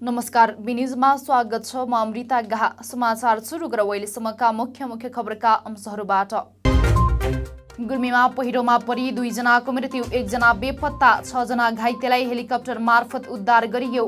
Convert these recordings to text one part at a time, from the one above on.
नमस्कार, बिनिजमा स्वागत छ। म अमृता गाहा। समाचार सुरु गरौँ अहिलेसम्मका मुख्य खबरका अंशहरूबाट। गुल्मीमा पहिरोमा परि 2 जनाको मृत्यु, 1 जना बेपत्ता, 6 जना घाइतेलाई हेलिकप्टर मार्फत उद्धार गरियो।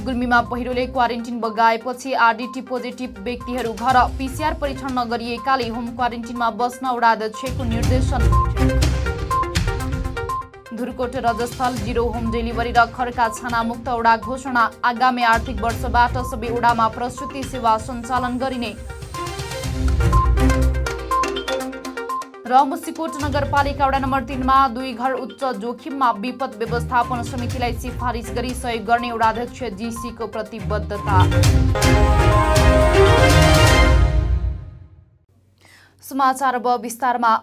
गुल्मीमा पहिरोले क्वारेन्टिन बगाएपछि आरडीटी पोजिटिभ व्यक्तिहरू घर, पीसीआर परीक्षण नगरिएकाले होम क्वारेन्टिनमा बस्न वडाध्यक्षको निर्देशन। धुर्कोट रजस्थल 0 होम डेलिभरी र खर्का छाना मुक्त वडा घोषणा। आगामी आर्थिक वर्षबाट सबै वडामा प्रसूति सेवा सञ्चालन गरिने। र मुसिकोट नगरपालिका वडा नम्बर 3 मा 2 घर उच्च जोखिममा, विपद व्यवस्थापन समितिलाई सिफारिस गरी सहयोग गर्ने वडाध्यक्ष जीसीको प्रतिबद्धता। समाचार अब विस्तारमा।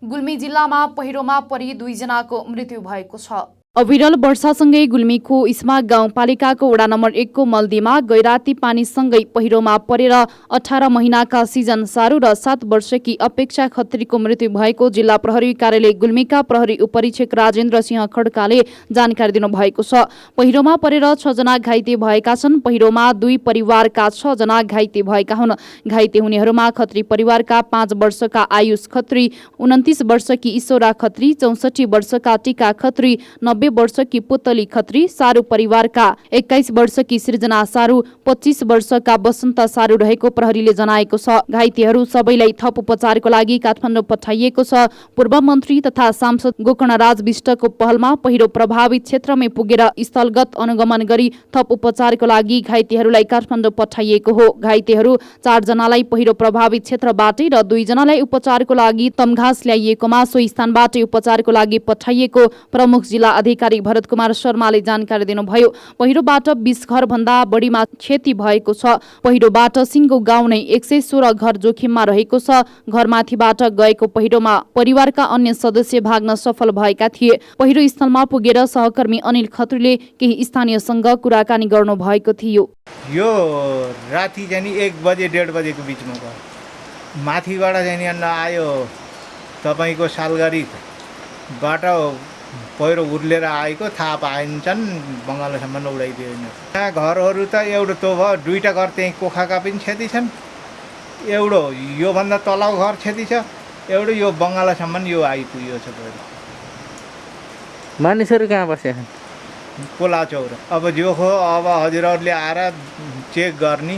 गुल्मी जिल्लामा पहिरोमा परि 2 जनाको मृत्यु भएको छ। अविरल वर्षासँगै गुल्मीको इस्मा गाउँपालिकाको वडा नम्बर 1 को मल्दीमा गैराती पानीसँगै पहिरोमा परेर 18 महिनाका सिजन सारू र 7 वर्षकी अपेक्षा खत्रीको मृत्यु भएको जिल्ला प्रहरी कार्यालय गुल्मीका प्रहरी उपरीक्षक राजेन्द्र सिंह खड्काले जानकारी दिनुभएको छ। पहिरोमा परेर 6 जना घाइते भएका छन्। पहिरोमा 2 परिवारका 6 जना घाइते भएका हुन्। घाइते हुनेहरूमा खत्री परिवारका 5 वर्षका आयुष खत्री, 29 वर्षकी ईश्वरा खत्री, 64 वर्षका टीका खत्री, 90 वर्षकी पुतली खत्री, सारू परिवारका 21 वर्षकी सृजना सारू, 25 वर्षका वसन्त सारू रहेको प्रहरीले जनाएको छ। घाइतेहरू सबैलाई थप उपचारको लागि काठमाडौँ पठाइएको छ। पूर्व मन्त्री तथा सांसद गोकर्णराज विष्टको पहलमा पहिरो प्रभावित क्षेत्रमै पुगेर स्थलगत अनुगमन गरी थप उपचारको लागि घाइतेहरूलाई काठमाडौँ पठाइएको हो। घाइतेहरू 4 जनालाई पहिरो प्रभावित क्षेत्रबाटै र 2 जनालाई उपचारको लागि तमघास ल्याइएकोमा सोही स्थानबाटै उपचारको लागि पठाइएको प्रमुख जिल्ला अधिकारी भरत कुमार शर्माले जानकारी दिनुभयो। पहिरोबाट 20 घर भन्दा बढीमा क्षति भएको छ। पहिरोबाट सिङ्गो गाउँ नै 116 घर जोखिममा रहेको छ। घरमाथिबाट गएको पहिरोमा परिवारका अन्य सदस्य भाग्न सफल भएका थिए। पहिरो स्थलमा पुगेर सहकर्मी अनिल खत्रीले केही स्थानीयसँग कुराकानी गर्नु भएको थियो। यो राति चाहिँ 1 बजे 1:30 बजेको बिचमा भयो। माथिबाट चाहिँ आयो तपाईको सालगढीबाट पहिरो उर्लेर आएको थाहा पाइन्छन्, बङ्गालसम्म उडाइदियो। यहाँ घरहरू त एउटा तो भयो, 2टा घर त्यही कोखाका पनि क्षति छन्, एउटा योभन्दा तलको घर क्षति छ, एउटा यो बङ्गालसम्म यो आइपुग्यो छ पहिरो। मानिसहरू कहाँ बसेका छन्? कोला चौर। अब जोखो अब हजुरहरूले आएर चेक गर्ने,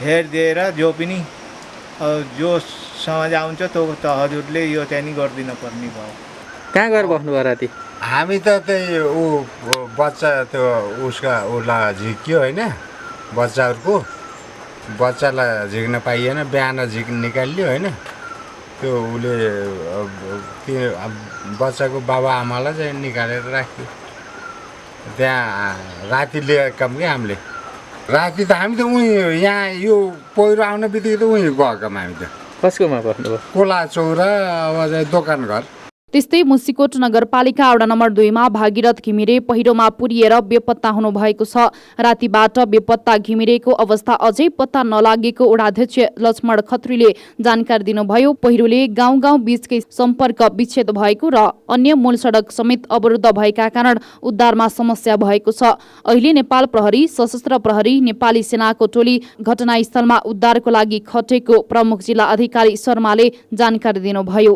हेरिदिएर जो पनि जो समझ आउँछ त्यो त हजुरले यो चाहिँ नि गरिदिन पर्ने भयो। कहाँ गएर बस्नुभयो राति? हामी त त्यही बच्चा त्यो उसलाई झिक्यो होइन, बच्चालाई झिक्न पाइएन, बिहान निकाल्यो होइन। त्यो उसले बच्चाको बाबा आमालाई चाहिँ निकालेर राख्यो। त्यहाँ राति लिएका कि हामीले राति त हामी त उहीँ यहाँ यो पहिरो आउने बित्तिकै त उहीँ गएका हामी त। कसकोमा बस्नुभयो? कोला चौरा अब चाहिँ दोकान घर। त्यस्तै मुसिकोट नगरपालिका वडा नम्बर 2 मा भागीरथ घिमिरे पहिरोमा पुरिएर बेपत्ता हुनुभएको छ। रातिबाट बेपत्ता घिमिरेको अवस्था अझै पत्ता नलागेको वडाध्यक्ष लक्ष्मण खत्रीले जानकारी दिनुभयो। पहिरोले गाउँ बीचकै सम्पर्क विच्छेद भएको र अन्य मूल सडक समेत अवरुद्ध भएका कारण उद्धारमा समस्या भएको छ। अहिले नेपाल प्रहरी, सशस्त्र प्रहरी, नेपाली सेनाको टोली घटनास्थलमा उद्धारको लागि खटेको प्रमुख जिल्ला अधिकारी शर्माले जानकारी दिनुभयो।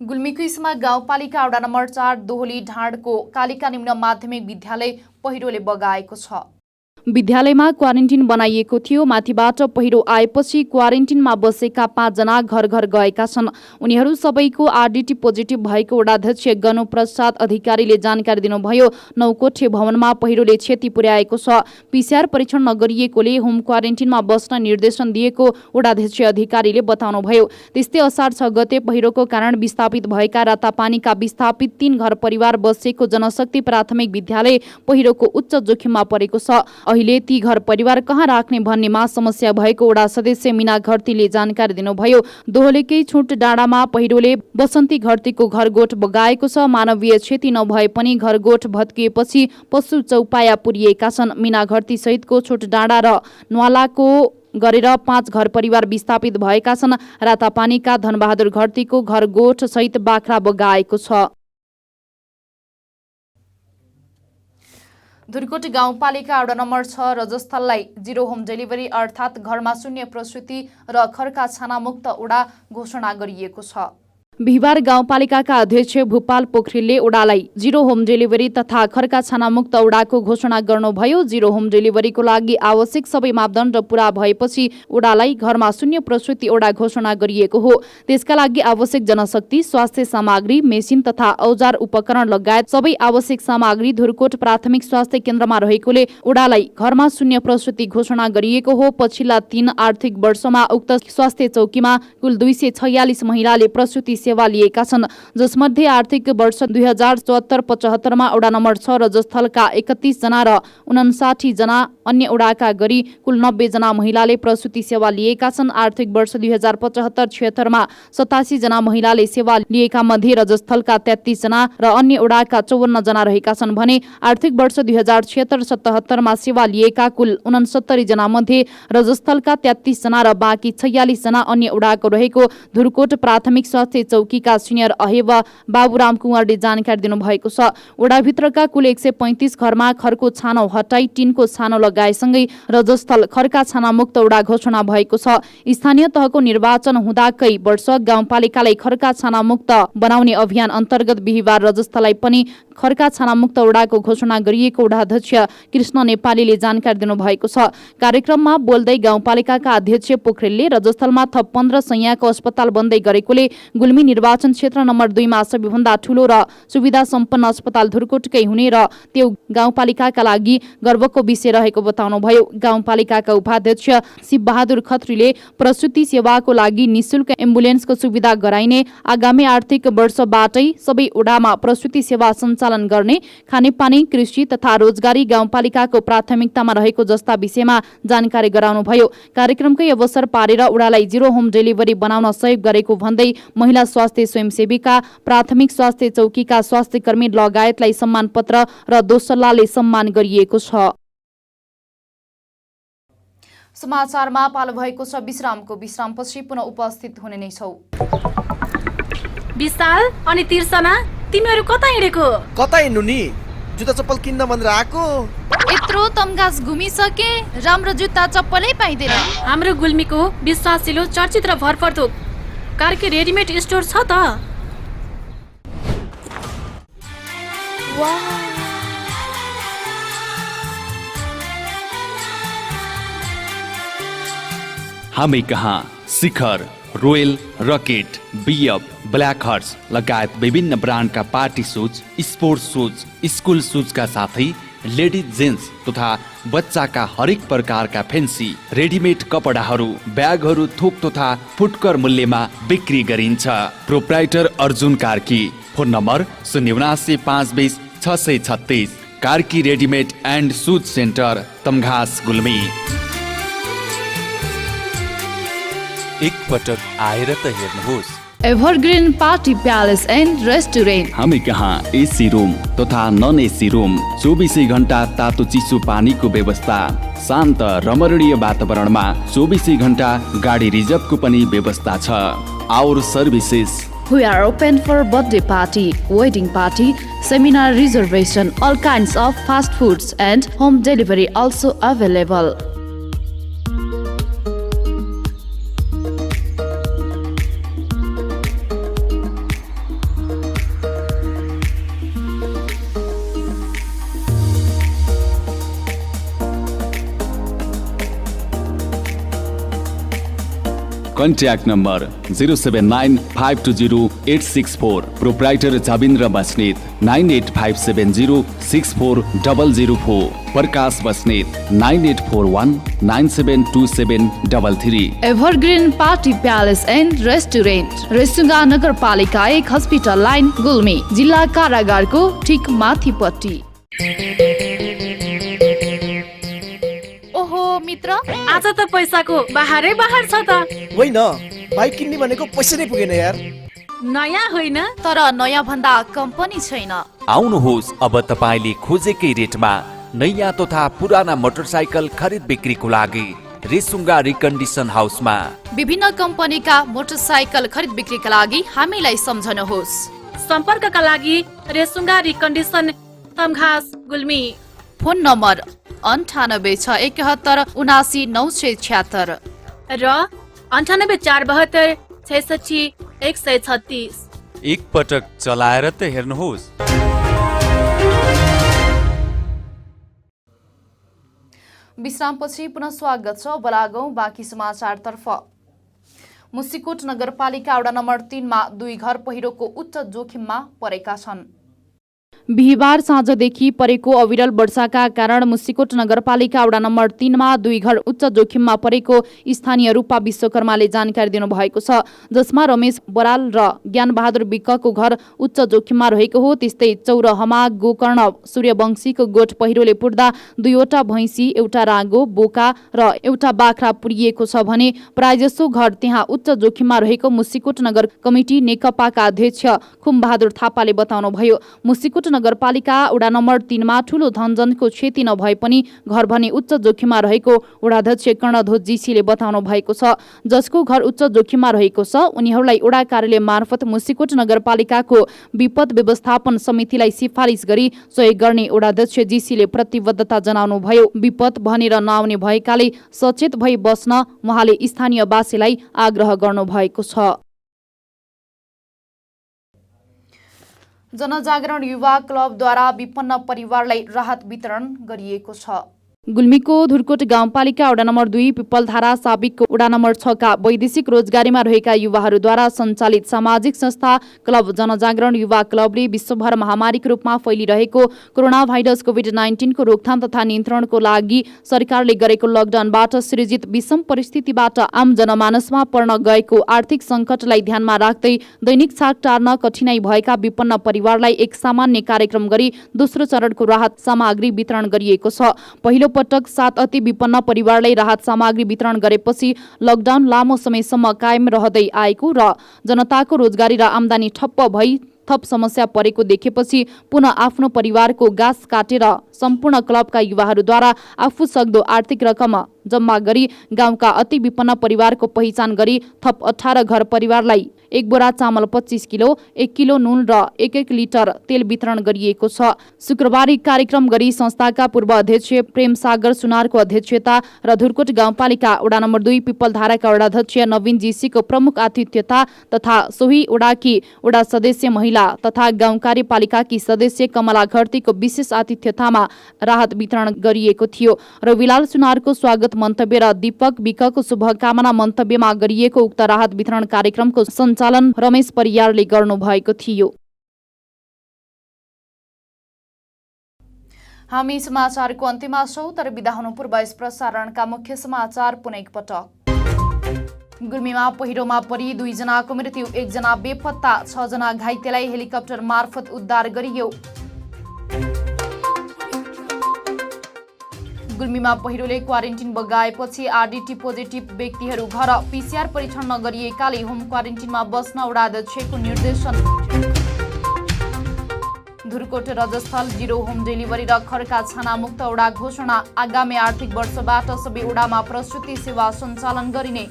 गुल्मीको इस्मा गाउँपालिका वडा नम्बर 4 दोहोली ढाँडको कालिका निम्न माध्यमिक विद्यालय पहिरोले बगाएको छ। विद्यालयमा क्वारेन्टिन बनाइएको थियो। माथिबाट पहिरो आएपछि क्वारेन्टिनमा बसेका 5 जना घर गएका छन्। उनीहरू सबैको आरडीटी पोजिटिभ भएको वडाध्यक्ष गनु प्रसाद अधिकारीले जानकारी दिनुभयो। 9 कोठे भवनमा पहिरोले क्षति पुर्याएको छ। पीसीआर परीक्षण नगरिएकोले होम क्वारेन्टिनमा बस्न निर्देशन दिएको वडाध्यक्ष अधिकारीले बताउनुभयो। त्यस्तै असार 6 गते पहिरोको कारण विस्थापित भएका रातापानीका विस्थापित 3 घर परिवार बसेको जनशक्ति प्राथमिक विद्यालय पहिरोको उच्च जोखिममा परेको छ। अहिले ती घर परिवार कहाँ राख्ने भन्नेमा समस्या भएको वडा सदस्य मीना घरतीले जानकारी दिनुभयो। दोहोलेकै छुट डाँडामा पहिरोले बसन्ती घरतीको घरगोठ बगाएको छ। मानवीय क्षति नभए पनि घरगोठ भत्किएपछि पशु चौपाया पुरिएका छन्। मीना घरती सहितको छुट डाँडा र न्वालाको गरेर 5 घर परिवार विस्थापित भएका छन्। रातापानीका धनबहादुर घरतीको घर गोठ सहित बाख्रा बगाएको छ। धुरकोट गाउँपालिका वडा नम्बर 6 रजस्थललाई 0 होम डेलिभरी अर्थात् घरमा शून्य प्रसुति र खर्का छाना मुक्त वडा घोषणा गरिएको छ। बिहिबार गाउँपालिकाका अध्यक्ष भूपाल पोखरेलले वडालाई 0 होम डेलिभरी तथा खर्का छाना मुक्त वडाको घोषणा गर्नुभयो। 0 होम डेलिभरीको लागि आवश्यक सबै मापदण्ड पूरा भएपछि वडालाई घरमा शून्य प्रसुति वडा घोषणा गरिएको हो। त्यसका लागि आवश्यक जनशक्ति, स्वास्थ्य सामग्री, मेसिन तथा औजार उपकरण लगायत सबै आवश्यक सामग्री धुरकोट प्राथमिक स्वास्थ्य केन्द्रमा रहेकोले वडालाई घरमा शून्य प्रसुति घोषणा गरिएको हो। पछिल्ला 3 आर्थिक वर्षमा उक्त स्वास्थ्य चौकीमा कुल 246 महिलाले प्रसुति सेवा लिएका छन्, जसमध्ये आर्थिक वर्ष 2074-75 मा वडा नम्बर 6 रजस्थलका 31 जना र 59 जना अन्य वडाका गरी कुल 90 जना महिलाले प्रसुति सेवा लिएका छन्। आर्थिक वर्ष 2075-76 मा 87 जना महिलाले सेवा लिएका मध्ये रजस्थलका 33 जना र अन्य वडाका 54 जना रहेका छन् भने आर्थिक वर्ष 2076-77 मा सेवा लिएका कुल 69 जना मध्ये रजस्थलका 33 जना र बाँकी 46 जना अन्य वडाको रहेको धुरकोट प्राथमिक स्वास्थ्य चौकीका सिनियर अहेवा बाबुराम कुँवरले जानकारी दिनुभएको छ। वडाभित्रका कुल 135 घरमा खरको छानो हटाई टिनको छानो लगाएसँगै रजस्थल खरका छाना मुक्त वडा घोषणा भएको छ। स्थानीय तहको निर्वाचन हुँदाकै वर्ष गाउँपालिकालाई खरका छाना मुक्त बनाउने अभियान अन्तर्गत बिहिबार रजस्थललाई पनि खरका छाना मुक्त वडाको घोषणा गरिएको वडाध्यक्ष कृष्ण नेपालीले जानकारी दिनुभएको छ। कार्यक्रममा बोल्दै गाउँपालिकाका अध्यक्ष पोखरेलले रजस्थलमा थप 15 शैय्याको अस्पताल बन्दै गरेकोले गुल्मी निर्वाचन क्षेत्र नम्बर 2 मा सबैभन्दा ठूलो र सुविधा सम्पन्न अस्पताल धुरकोटकै हुने र त्यो गाउँपालिकाका लागि गर्वको विषय रहेको बताउनुभयो। गाउँपालिकाका उपाध्यक्ष शिवबहादुर खत्रीले प्रसुति सेवाको लागि निशुल्क एम्बुलेन्सको सुविधा गराइने, आगामी आर्थिक वर्षबाटै सबै वडामा प्रसुति सेवा सञ्चालन गर्ने, खानेपानी, कृषि तथा रोजगारी गाउँपालिकाको प्राथमिकतामा रहेको जस्ता विषयमा जानकारी गराउनुभयो। कार्यक्रमकै अवसर पारेर वडालाई 0 होम डेलिभरी बनाउन सहयोग गरेको भन्दै महिला स्वास्थ्य स्वयंसेविका, प्राथमिक स्वास्थ्य चौकीका स्वास्थ्य कर्मी लगायतलाई सम्मान पत्र र दोसल्लाले सम्मान गरिएको छ। समाचारमा पालो भएको छ विश्रामको। विश्रामपछि पुनः उपस्थित हुने नै छौ। विशाल अनि तिर्सना, तिमीहरू कता हिँडेको? कता हिँड्नु नि, जुत्ता चप्पल किन्न भनेर आएको। यत्रो तमगास घुमिसके, राम्रो जुत्ता चप्पलै पाइँदैन। हाम्रो गुल्मीको विश्वासिलो, चर्चित र भरपर्दो कार्की रेडिमेड स्टोर छ त। हामी कहाँ Shikhar, royal, rocket, B F, black horse लगायत विभिन्न ब्रान्डका party shoes, sports shoes, school सुजका साथै लेडिज जेन्ट्स तथा बच्चाका हरेक प्रकारका फेन्सी रेडिमेड कपडाहरू, ब्यागहरू थोक तथा फुटकर मूल्यमा बिक्री गरिन्छ। Proprietor Arjun Karki. Phone number 079 520 Karki readymade and shoes centre, Tamghas, Gulmi. एक पटक आएर त हेर्नुहोस्। Evergreen party palace and restaurant. हामी कहाँ एसी रुम तथा नन एसी रुम, 24 घण्टा तातो चिसो पानीको व्यवस्था, शान्त रमणीय वातावरणमा 24 घण्टा गाडी रिजर्भको पनि व्यवस्था छ। Our services. We are open for birthday party, wedding party, seminar reservation, all kinds of fast foods and home delivery also available. Contact number 079520864। Proprietor Jabindra Basnet. 9857064004। Prakash Basnet. 9841972733। Evergreen party palace and restaurant, Resunga नगरपालिका 1 हस्पिटल लाइन, गुल्मी, जिल्ला कारागारको ठिक माथिपट्टि। ओहो मित्र, आज त पैसाको बाहरै बाहर छ त। होइन, बाइक किन्ने भनेको पैसा नै पुगेन यार। नयाँ होइन, तर नयाँ भन्दा कम पनि छैन। आउनुहोस्, अब तपाईँले खोजेकै रेटमा नयाँ तथा पुराना मोटरसाइकल खरिद बिक्रीको लागि रेसुङ्गा रिकन्डिसन हाउसमा। विभिन्न कम्पनीका मोटरसाइकल खरिद बिक्रीका लागि हामीलाई सम्झनुहोस्। सम्पर्कका लागि Resunga recondition Tamghas Gulmi. Phone number 9861717976 र 9842766136। एक पटक चलाएर त हेर्नुहोस्। विश्रामपछि पुनः स्वागत छ। बलागौं बाँकी समाचारतर्फ। मुसिकोट नगरपालिका वडा नम्बर 3 मा 2 घर पहिरोको उच्च जोखिममा परेका छन्। बिहिबार साँझदेखि परेको अविरल वर्षाका कारण मुसिकोट नगरपालिका वडा नम्बर 3 मा 2 घर उच्च जोखिममा परेको स्थानीय रूपा विश्वकर्माले जानकारी दिनुभएको छ, जसमा रमेश बराल र ज्ञानबहादुर विकको घर उच्च जोखिममा रहेको हो। त्यस्तै चौरहमा गोकर्ण सूर्यवंशीको गोठ पहिरोले पुर्दा 2वटा भैँसी, एउटा राँगो, बोका र एउटा बाख्रा पुरिएको छ भने प्रायजसो घर त्यहाँ उच्च जोखिममा रहेको मुसिकोट नगर कमिटी नेकपाका अध्यक्ष खुमबहादुर थापाले बताउनुभयो। मुसिकोट नगरपालिका वडा नम्बर 3 मा ठूलो धनजनको क्षति नभए पनि घर भने उच्च जोखिममा रहेको वडाध्यक्ष कर्णध्वज जीसीले बताउनु भएको छ। जसको घर उच्च जोखिममा रहेको छ उनीहरूलाई वडा कार्यालय मार्फत मुसिकोट नगरपालिकाको विपद व्यवस्थापन समितिलाई सिफारिस गरी सहयोग गर्ने वडाध्यक्ष जीसीले प्रतिबद्धता जनाउनुभयो। विपद भनेर नआउने भएकाले सचेत भई बस्न उहाँले स्थानीयवासीलाई आग्रह गर्नुभएको छ। जनजागरण युवा क्लबद्वारा विपन्न परिवारलाई राहत वितरण गरिएको छ। गुल्मीको धुर्कोट गाउँपालिका वडा नम्बर 2 पिपलधारा साबिकको वडा नम्बर 6 का वैदेशिक रोजगारीमा रहेका युवाहरूद्वारा सञ्चालित सामाजिक संस्था क्लब जनजागरण युवा क्लबले विश्वभर महामारीको रूपमा फैलिरहेको कोरोना भाइरस कोभिड-19 को रोकथाम तथा नियन्त्रणको लागि सरकारले गरेको लकडाउनबाट सृजित विषम परिस्थितिबाट आम जनमानसमा पर्न गएको आर्थिक सङ्कटलाई ध्यानमा राख्दै दैनिक छाक टार्न कठिनाई भएका विपन्न परिवारलाई एक सामान्य कार्यक्रम गरी दोस्रो चरणको राहत सामग्री वितरण गरिएको छ। पहिलो पटक 7 अति विपन्न परिवारलाई राहत सामग्री वितरण गरेपछि लकडाउन लामो समयसम्म कायम रहँदै आएको र जनताको रोजगारी र आमदानी ठप्प भई थप समस्या परेको देखेपछि पुनः आफ्नो परिवारको गाँस काटेर सम्पूर्ण क्लबका युवाहरूद्वारा आफू सक्दो आर्थिक रकम जम्मा गरी गाउँका अति विपन्न परिवारको पहिचान गरी थप 18 घर परिवारलाई 1 बोरा चामल 25 किलो, 1 किलो नुन र 1 लिटर तेल वितरण गरिएको छ। शुक्रबार कार्यक्रम गरी संस्थाका पूर्व अध्यक्ष प्रेम सागर सुनारको अध्यक्षता र धुर्कोट गाउँपालिका वडा नम्बर 2 पिपलधाराका वडाध्यक्ष नवीन जीसीको प्रमुख आतिथ्यता तथा सोही वडाकी वडा सदस्य महिला तथा गाउँ कार्यपालिकाकी सदस्य कमला घरतीको विशेष आतिथ्यतामा राहत वितरण गरिएको थियो। रविलाल सुनारको स्वागत मन्तव्य र दीपक विकको शुभकामना मन्तव्यमा गरिएको उक्त राहत वितरण कार्यक्रमको सञ्चालन रमेश परियारले गर्नुभएको थियो। हामी समाचारको अन्त्यमा छौं, तर बिदा हुनु पूर्व यस प्रसारणका मुख्य समाचार पुनः एकपटक। गुल्मीमा पहिरोमा परि 2 जनाको मृत्यु, 1 जना बेपत्ता, 6 जना घाइतेलाई हेलिकप्टर मार्फत उद्धार गरियो। गुल्मीमा पहिरोले क्वारेन्टिन बगाएपछि आरडीटी पोजिटिभ व्यक्तिहरू घर पीसीआर परीक्षण नगरिएकाले होम क्वारेन्टिनमा बस्न वडाध्यक्षको निर्देशन। धुर्कोट रजस्थल 0 होम डेलिभरी र खर्का छाना मुक्त वडा घोषणा। आगामी आर्थिक वर्षबाट सबै वडामा प्रसुति सेवा सञ्चालन गरिने।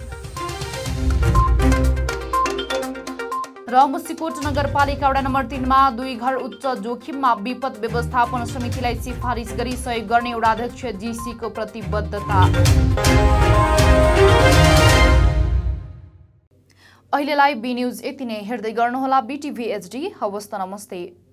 र मुसिकोट नगरपालिका वडा नम्बर 3 मा 2 घर उच्च जोखिममा विपद व्यवस्थापन समितिलाई सिफारिस गरी सहयोग गर्ने वडाध्यक्ष जीसीको प्रतिबद्धता। अहिलेलाई बी न्यूज यति नै। हेर्दै गर्नुहोला बीटीभी एचडी। हवस् त, नमस्ते।